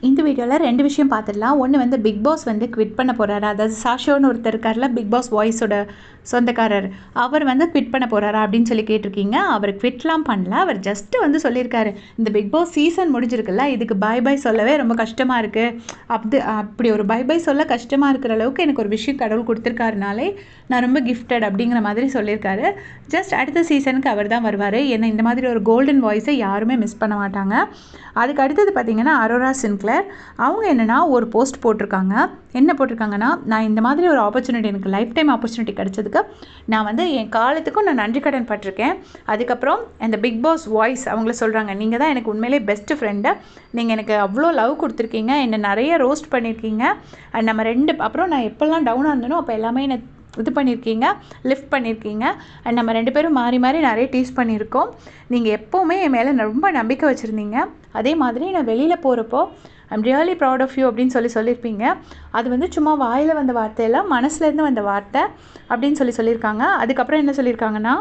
இந்த வீடியோவில் 2 விஷயம் பார்த்துடலாம். ஒன்று வந்து பிக் பாஸ் வந்து குவிட் பண்ண போகிறாரா, அதாவது சாஷோன்னு ஒருத்தர் இருக்கார்ல, பிக் பாஸ் வாய்ஸோட சொந்தக்காரர், அவர் வந்து குவிட் பண்ண போகிறாரா அப்படின்னு சொல்லி கேட்டிருக்கீங்க. அவர் குவிட்லாம் பண்ணல. அவர் ஜஸ்ட்டு வந்து சொல்லியிருக்காரு, இந்த பிக் பாஸ் சீசன் முடிஞ்சிருக்குல்ல, இதுக்கு பை பை சொல்லவே ரொம்ப கஷ்டமாக இருக்குது. அப்படி ஒரு பை பை சொல்ல கஷ்டமாக இருக்கிற அளவுக்கு எனக்கு ஒரு விஷயம் கடவுள் கொடுத்துருக்காருனாலே நான் ரொம்ப கிஃப்டட் அப்படிங்கிற மாதிரி சொல்லியிருக்காரு. ஜஸ்ட் அடுத்த சீசனுக்கு அவர் தான் வருவார். ஏன்னா இந்த மாதிரி ஒரு கோல்டன் வாய்ஸை யாருமே மிஸ் பண்ண மாட்டாங்க. அதுக்கு அடுத்தது பார்த்திங்கன்னா அரோரா சின்க்ளேர், அவங்க என்னென்னா ஒரு போஸ்ட் போட்டிருக்காங்க. என்ன போட்டிருக்காங்கன்னா, நான் இந்த மாதிரி ஒரு ஆப்பர்ச்சுனிட்டி, எனக்கு லைஃப் டைம் ஆப்பர்ச்சுனிட்டி கிடச்சதுக்கு நான் வந்து என் காலத்துக்கும் நான் நன்றி கடன் பட்டிருக்கேன். அதுக்கப்புறம் அந்த பிக் பாஸ் வாய்ஸ் அவங்கள சொல்கிறாங்க, நீங்கள் தான் எனக்கு உண்மையிலே பெஸ்ட்டு ஃப்ரெண்டு, நீங்கள் எனக்கு அவ்வளோ லவ் கொடுத்துருக்கீங்க, என்னை நிறைய ரோஸ்ட் பண்ணியிருக்கீங்க, நம்ம அப்புறம் நான் எப்போல்லாம் டவுனாக இருந்தனோ அப்போ எல்லாமே என்னை இது பண்ணியிருக்கீங்க, லிஃப்ட் பண்ணியிருக்கீங்க, அண்ட் நம்ம 2 பேரும் மாறி மாறி நிறைய டீஸ் பண்ணியிருக்கோம். நீங்கள் எப்போவுமே என் மேலே ரொம்ப நம்பிக்கை வச்சுருந்தீங்க. அதே மாதிரி நான் வெளியில் போகிறப்போ I'm really proud of you அப்படின்னு சொல்லியிருப்பீங்க. அது வந்து சும்மா வாயில் வந்த வார்த்தையெல்லாம் மனசுலேருந்து வந்த வார்த்தை அப்படின்னு சொல்லியிருக்காங்க. அதுக்கப்புறம் என்ன சொல்லியிருக்காங்கன்னா,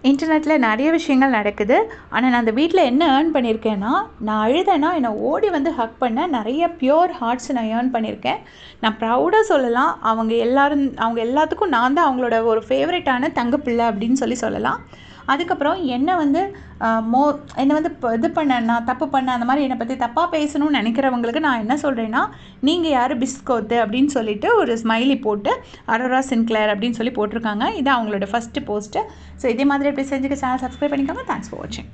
இன்டர்நெட்டில் நிறைய விஷயங்கள் நடக்குது, ஆனால் நான் அந்த வீட்டில் என்ன ஏர்ன் பண்ணியிருக்கேன்னா, நான் அழுதேன்னா என்னை ஓடி வந்து ஹக் பண்ண நிறைய பியோர் ஹார்ட்ஸ் நான் ஏர்ன் பண்ணியிருக்கேன். நான் ப்ரௌடாக சொல்லலாம், அவங்க எல்லாத்துக்கும் நான் தான் அவங்களோட ஒரு ஃபேவரட்டான தங்கப்பிள்ளை அப்படின்னு சொல்லலாம். அதுக்கப்புறம் என்னை வந்து நான் தப்பு பண்ண, அந்த மாதிரி என்னை பற்றி தப்பாக பேசணும்னு நினைக்கிறவங்களுக்கு நான் என்ன சொல்கிறேன்னா, நீங்கள் யார் பிஸ்கோத்து அப்படின்னு சொல்லிட்டு ஒரு ஸ்மைலி போட்டு அரோரா சின்க்ளேர் அப்படின்னு சொல்லி போட்டிருக்காங்க. இது அவங்களோட ஃபஸ்ட்டு போஸ்ட்டு. ஸோ இதே மாதிரி எப்படி செஞ்சுக்க சேனல் சப்ஸ்கிரைப் பண்ணிக்கோங்க. தேங்க்ஸ் ஃபார் வாட்சிங்.